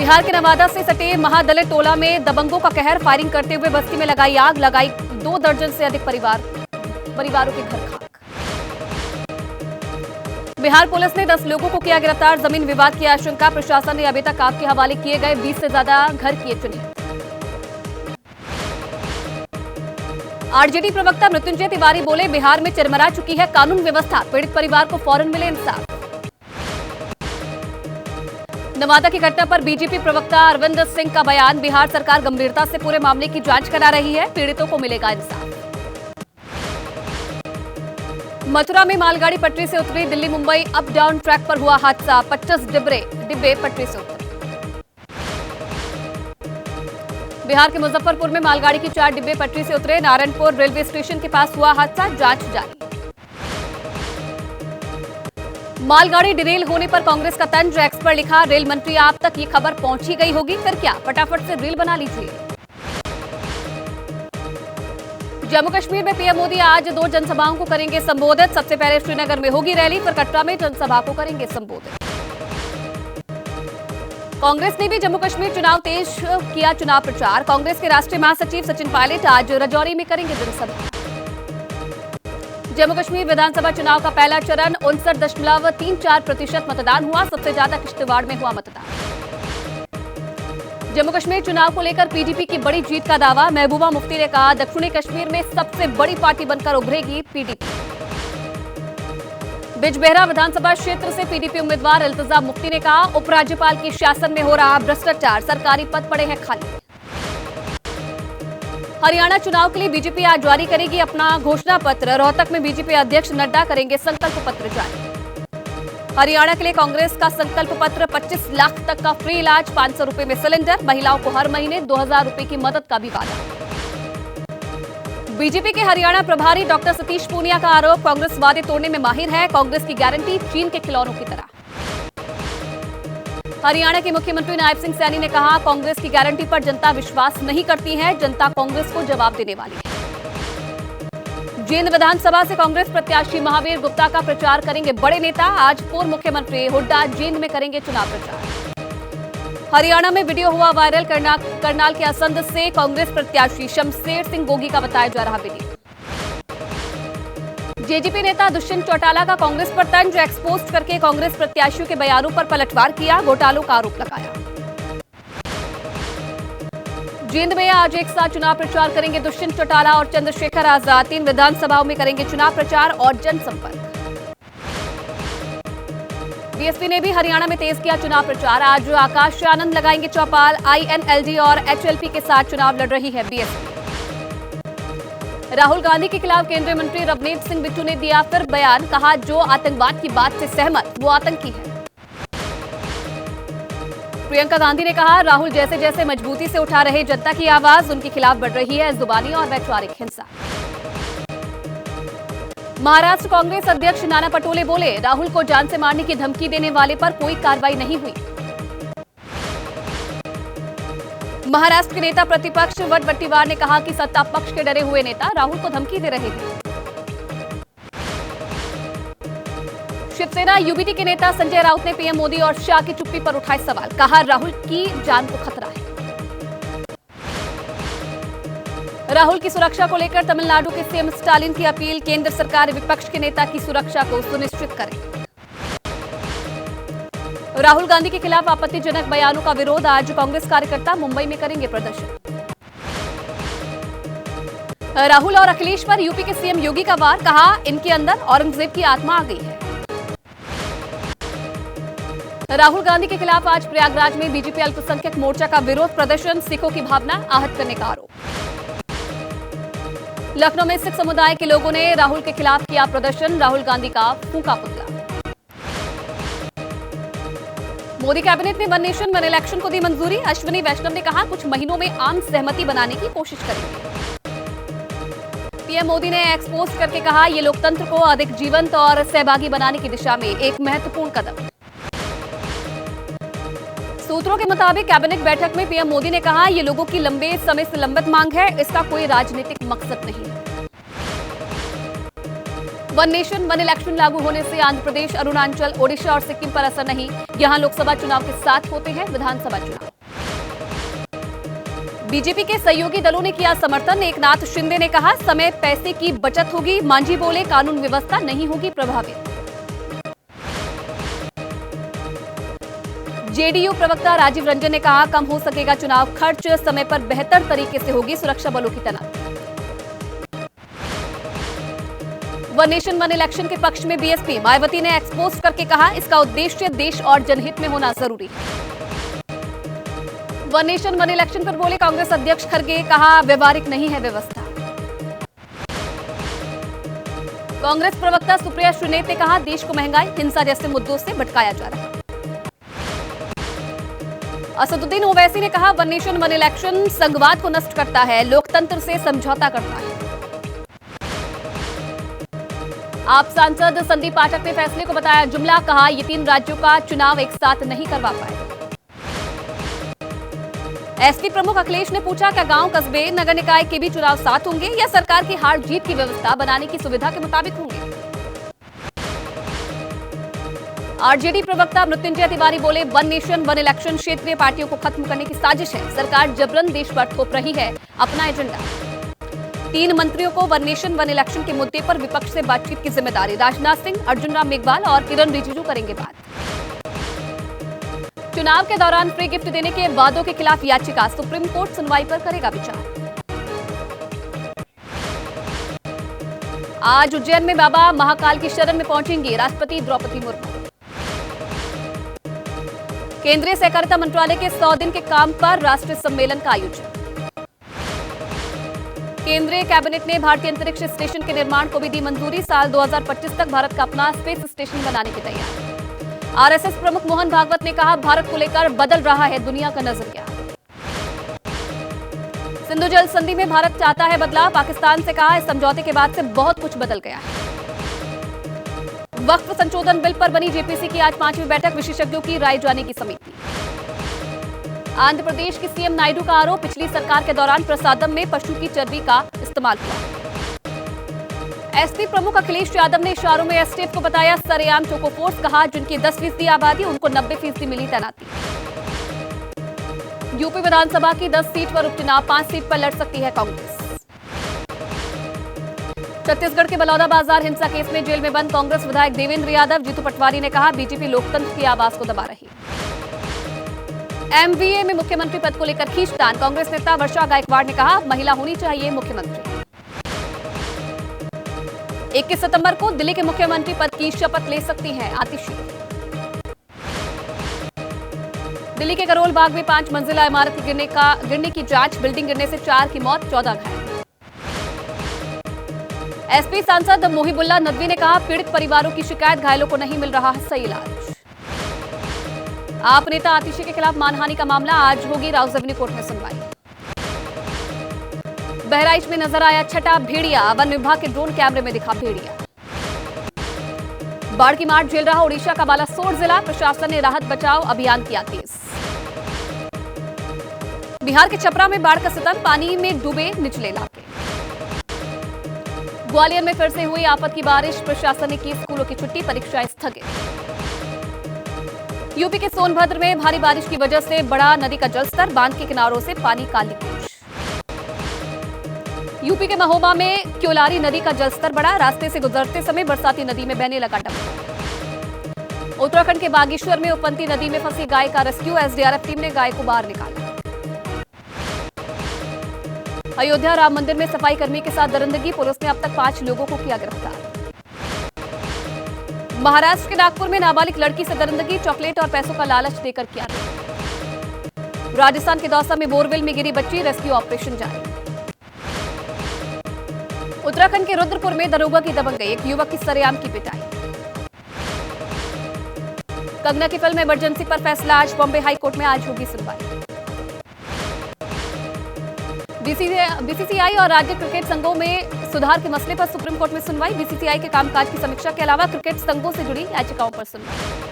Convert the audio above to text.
बिहार के नवादा से सटे महादलित टोला में दबंगों का कहर, फायरिंग करते हुए बस्ती में लगाई आग, लगाई 2 दर्जन से अधिक परिवारों के घर खाक। बिहार पुलिस ने 10 लोगों को किया गिरफ्तार, जमीन विवाद की आशंका, प्रशासन ने अभी तक आग के हवाले किए गए 20 से ज्यादा घर किए चिन्हित। आरजेडी प्रवक्ता मृत्युंजय तिवारी बोले, बिहार में चरमरा चुकी है कानून व्यवस्था, पीड़ित परिवार को फौरन मिले इंसाफ। नवादा की घटना पर बीजेपी प्रवक्ता अरविंद सिंह का बयान, बिहार सरकार गंभीरता से पूरे मामले की जांच करा रही है, पीड़ितों को मिलेगा इंसाफ। मथुरा में मालगाड़ी पटरी से उतरी, Delhi Mumbai up down track पर हुआ हादसा, 25 डिब्बे पटरी से उतरे। बिहार के मुजफ्फरपुर में मालगाड़ी की 4 डिब्बे पटरी से उतरे, नारायणपुर रेलवे स्टेशन के पास हुआ हादसा, जांच जारी। मालगाड़ी डिरेल होने पर कांग्रेस का तंज, एक्स पर लिखा, रेल मंत्री आप तक ये खबर पहुंची गई होगी, फिर क्या, फटाफट से रील बना लीजिए। जम्मू कश्मीर में पीएम मोदी आज 2 जनसभाओं को करेंगे संबोधित, सबसे पहले श्रीनगर में होगी रैली, फिर कटरा में जनसभा को करेंगे संबोधित। कांग्रेस ने भी जम्मू कश्मीर चुनाव तेज किया चुनाव प्रचार, कांग्रेस के राष्ट्रीय महासचिव सचिन पायलट आज राजौरी में करेंगे जनसभा। जम्मू कश्मीर विधानसभा चुनाव का पहला चरण 59.34% मतदान हुआ, सबसे ज्यादा किश्तवाड़ में हुआ मतदान। जम्मू कश्मीर चुनाव को लेकर पीडीपी की बड़ी जीत का दावा, महबूबा मुफ्ती ने कहा, दक्षिणी कश्मीर में सबसे बड़ी पार्टी बनकर उभरेगी पीडीपी। बिजबेहरा विधानसभा क्षेत्र से पीडीपी उम्मीदवार इल्तिजा मुफ्ती ने कहा, उपराज्यपाल के शासन में हो रहा भ्रष्टाचार, सरकारी पद पड़े हैं खाली। हरियाणा चुनाव के लिए बीजेपी आज जारी करेगी अपना घोषणा पत्र, रोहतक में बीजेपी अध्यक्ष नड्डा करेंगे संकल्प पत्र जारी। हरियाणा के लिए कांग्रेस का संकल्प पत्र, 25 लाख तक का फ्री इलाज, 500 रुपए में सिलेंडर, महिलाओं को हर महीने 2000 रुपए की मदद का भी वादा। बीजेपी के हरियाणा प्रभारी डॉक्टर सतीश पूनिया का आरोप, कांग्रेस वादे तोड़ने में माहिर है, कांग्रेस की गारंटी चीन के खिलौनों की तरह। हरियाणा के मुख्यमंत्री नायब सिंह सैनी ने कहा, कांग्रेस की गारंटी पर जनता विश्वास नहीं करती है, जनता कांग्रेस को जवाब देने वाली है। जींद विधानसभा से कांग्रेस प्रत्याशी महावीर गुप्ता का प्रचार करेंगे बड़े नेता, आज पूर्व मुख्यमंत्री हुड्डा जींद में करेंगे चुनाव प्रचार। हरियाणा में वीडियो हुआ वायरल, करनाल के असंध से कांग्रेस प्रत्याशी शमशेर सिंह गोगी का बताया जा रहा वीडियो। जेजेपी नेता दुष्यंत चौटाला का कांग्रेस पर तंज, एक्सपोज करके कांग्रेस प्रत्याशियों के बयानों पर पलटवार किया, घोटालों का आरोप लगाया। जींद में आज एक साथ चुनाव प्रचार करेंगे दुष्यंत चौटाला और चंद्रशेखर आजाद, 3 विधानसभाओं में करेंगे चुनाव प्रचार और जनसंपर्क। बीएसपी ने भी हरियाणा में तेज किया चुनाव प्रचार, आज आकाश आनंद लगाएंगे चौपाल, आईएनएलडी और एचएलपी के साथ चुनाव लड़ रही है बीएसपी। राहुल गांधी के खिलाफ केंद्रीय मंत्री रवनीत सिंह बिट्टू ने दिया फिर बयान, कहा, जो आतंकवाद की बात से सहमत वो आतंकी है। प्रियंका गांधी ने कहा, राहुल जैसे जैसे मजबूती से उठा रहे जनता की आवाज, उनके खिलाफ बढ़ रही है जुबानी और वैचारिक हिंसा। महाराष्ट्र कांग्रेस अध्यक्ष नाना पटोले बोले, राहुल को जान से मारने की धमकी देने वाले पर कोई कार्रवाई नहीं हुई। महाराष्ट्र के नेता प्रतिपक्ष वडवट्टीवार ने कहा कि सत्ता पक्ष के डरे हुए नेता राहुल को धमकी दे रहे हैं। शिवसेना यूबीटी के नेता संजय राउत ने पीएम मोदी और शाह की चुप्पी पर उठाए सवाल, कहा, राहुल की जान को खतरा है। राहुल की सुरक्षा को लेकर तमिलनाडु के सीएम स्टालिन की अपील, केंद्र सरकार विपक्ष के नेता की सुरक्षा को सुनिश्चित करे। राहुल गांधी के खिलाफ आपत्तिजनक बयानों का विरोध, आज कांग्रेस कार्यकर्ता मुंबई में करेंगे प्रदर्शन। राहुल और अखिलेश पर यूपी के सीएम योगी का वार, कहा, इनके अंदर औरंगजेब की आत्मा आ गई है। राहुल गांधी के खिलाफ आज प्रयागराज में बीजेपी अल्पसंख्यक मोर्चा का विरोध प्रदर्शन, सिखों की भावना आहत करने का आरोप। लखनऊ में सिख समुदाय के लोगों ने राहुल के खिलाफ किया प्रदर्शन, राहुल गांधी का फूंका पुतला। मोदी कैबिनेट ने वन नेशन वन इलेक्शन को दी मंजूरी, अश्विनी वैष्णव ने कहा, कुछ महीनों में आम सहमति बनाने की कोशिश करेंगे। पीएम मोदी ने एक्सपोज करके कहा, ये लोकतंत्र को अधिक जीवंत और सहभागी बनाने की दिशा में एक महत्वपूर्ण कदम। सूत्रों के मुताबिक कैबिनेट बैठक में पीएम मोदी ने कहा, ये लोगों की लंबे समय से लंबित मांग है, इसका कोई राजनीतिक मकसद नहीं है। वन नेशन वन इलेक्शन लागू होने से आंध्र प्रदेश, अरुणाचल, ओडिशा और सिक्किम पर असर नहीं, यहां लोकसभा चुनाव के साथ होते हैं विधानसभा चुनाव। बीजेपी के सहयोगी दलों ने किया समर्थन। एकनाथ शिंदे ने कहा समय पैसे की बचत होगी। मांझी बोले कानून व्यवस्था नहीं होगी प्रभावित। जेडीयू प्रवक्ता राजीव रंजन ने कहा कम हो सकेगा चुनाव खर्च, समय पर बेहतर तरीके से होगी सुरक्षा बलों की तैनाती। वन नेशन वन इलेक्शन के पक्ष में बीएसपी, मायावती ने एक्सपोज करके कहा इसका उद्देश्य देश और जनहित में होना जरूरी है। वन नेशन वन इलेक्शन पर बोले कांग्रेस अध्यक्ष खड़गे, कहा व्यवहारिक नहीं है व्यवस्था। कांग्रेस प्रवक्ता सुप्रिया श्रीनेत ने कहा देश को महंगाई, हिंसा जैसे मुद्दों से भटकाया जा रहा है। असदुद्दीन ओवैसी ने कहा वन नेशन वन इलेक्शन संघवाद को नष्ट करता है, लोकतंत्र से समझौता करता है। आप सांसद संदीप पाठक ने फैसले को बताया जुमला, कहा ये 3 राज्यों का चुनाव एक साथ नहीं करवा पाए। एसपी प्रमुख अखिलेश ने पूछा क्या गांव, कस्बे, नगर निकाय के भी चुनाव साथ होंगे या सरकार की हार जीत की व्यवस्था बनाने की सुविधा के मुताबिक होंगे। आरजेडी प्रवक्ता मृत्युंजय तिवारी बोले वन नेशन वन इलेक्शन क्षेत्रीय पार्टियों को खत्म करने की साजिश है, सरकार जबरन देश पर थोप रही है अपना एजेंडा। 3 मंत्रियों को वन नेशन वन इलेक्शन के मुद्दे पर विपक्ष से बातचीत की जिम्मेदारी, राजनाथ सिंह, अर्जुन राम मेघवाल और किरण रिजिजू करेंगे बात। चुनाव के दौरान फ्री गिफ्ट देने के वादों के खिलाफ याचिका, सुप्रीम कोर्ट सुनवाई पर करेगा विचार। आज उज्जैन में बाबा महाकाल की शरण में पहुंचेंगी राष्ट्रपति द्रौपदी मुर्मू। केंद्रीय सहकारिता मंत्रालय के 100 दिन के काम पर राष्ट्रीय सम्मेलन का आयोजन। केंद्रीय कैबिनेट ने भारतीय अंतरिक्ष स्टेशन के निर्माण को भी दी मंजूरी, साल 2025 तक भारत का अपना स्पेस स्टेशन बनाने की तैयारी। आरएसएस प्रमुख मोहन भागवत ने कहा भारत को लेकर बदल रहा है दुनिया का नजरिया। सिंधु जल संधि में भारत चाहता है बदलाव, पाकिस्तान से कहा इस समझौते के बाद से बहुत कुछ बदल गया है। वक्फ संशोधन बिल पर बनी जेपीसी की आज 5वीं बैठक, विशेषज्ञों की राय जाने की समिति। आंध्र प्रदेश की सीएम नायडू का आरोप, पिछली सरकार के दौरान प्रसादम में पशु की चर्बी का इस्तेमाल हुआ। एसपी प्रमुख अखिलेश यादव ने इशारों में एसटीएफ को बताया सरेआम चोको फोर्स, कहा जिनकी 10% आबादी उनको 90% मिली तैनाती। यूपी विधानसभा की 10 सीट पर उपचुनाव, 5 सीट पर लड़ सकती है कांग्रेस। छत्तीसगढ़ के बलौदा बाजार हिंसा केस में जेल में बंद कांग्रेस विधायक देवेंद्र यादव, जीतू पटवारी ने कहा बीजेपी लोकतंत्र की आवाज को दबा रही। एमवीए में मुख्यमंत्री पद को लेकर खींचतान, कांग्रेस नेता वर्षा गायकवाड़ ने कहा महिला होनी चाहिए मुख्यमंत्री। 21 सितंबर को दिल्ली के मुख्यमंत्री पद की शपथ ले सकती हैं आतिशी। दिल्ली के करोल बाग में 5 मंजिला इमारत गिरने की जांच, बिल्डिंग गिरने से 4 की मौत, 14 घायल। एसपी सांसद मोहिबुल्लाह नदवी ने कहा पीड़ित परिवारों की शिकायत, घायलों को नहीं मिल रहा सही इलाज। आप नेता आतिशी के खिलाफ मानहानि का मामला, आज होगी राउज एवेन्यू कोर्ट में सुनवाई। बहराइच में नजर आया छठा भेड़िया, वन विभाग के ड्रोन कैमरे में दिखा भेड़िया। बाढ़ की मार झेल रहा ओडिशा का बालासोर जिला, प्रशासन ने राहत बचाव अभियान किया तेज। बिहार के छपरा में बाढ़ का सितम, पानी में डूबे निचले इलाके। ग्वालियर में फिर से हुई आफत की बारिश, प्रशासन ने की स्कूलों की छुट्टी, परीक्षाएं स्थगित। यूपी के सोनभद्र में भारी बारिश की वजह से बढ़ा नदी का जलस्तर, बांध के किनारों से पानी का लीकेज। यूपी के महोबा में क्योलारी नदी का जलस्तर बढ़ा, रास्ते से गुजरते समय बरसाती नदी में बहने लगा डंपर। उत्तराखंड के बागेश्वर में उपवंती नदी में फंसी गाय का रेस्क्यू, एसडीआरएफ टीम ने गाय को बाहर निकाला। अयोध्या राम मंदिर में सफाई कर्मी के साथ दरिंदगी, पुलिस ने अब तक 5 लोगों को किया गिरफ्तार। महाराष्ट्र के नागपुर में नाबालिग लड़की से दरिंदगी, चॉकलेट और पैसों का लालच देकर किया। राजस्थान के दौसा में बोरवेल में गिरी बच्ची, रेस्क्यू ऑपरेशन जारी। उत्तराखंड के रुद्रपुर में दरोगा की दबंग गई, एक युवक की सरेआम की पिटाई। कंगना की फिल्म इमरजेंसी पर फैसला, आज बॉम्बे हाई कोर्ट में आज होगी सुनवाई। बीसीसीआई और राज्य क्रिकेट संघों में सुधार के मसले पर सुप्रीम कोर्ट में सुनवाई, बीसीसीआई के कामकाज की समीक्षा के अलावा क्रिकेट संघों से जुड़ी याचिकाओं पर सुनवाई।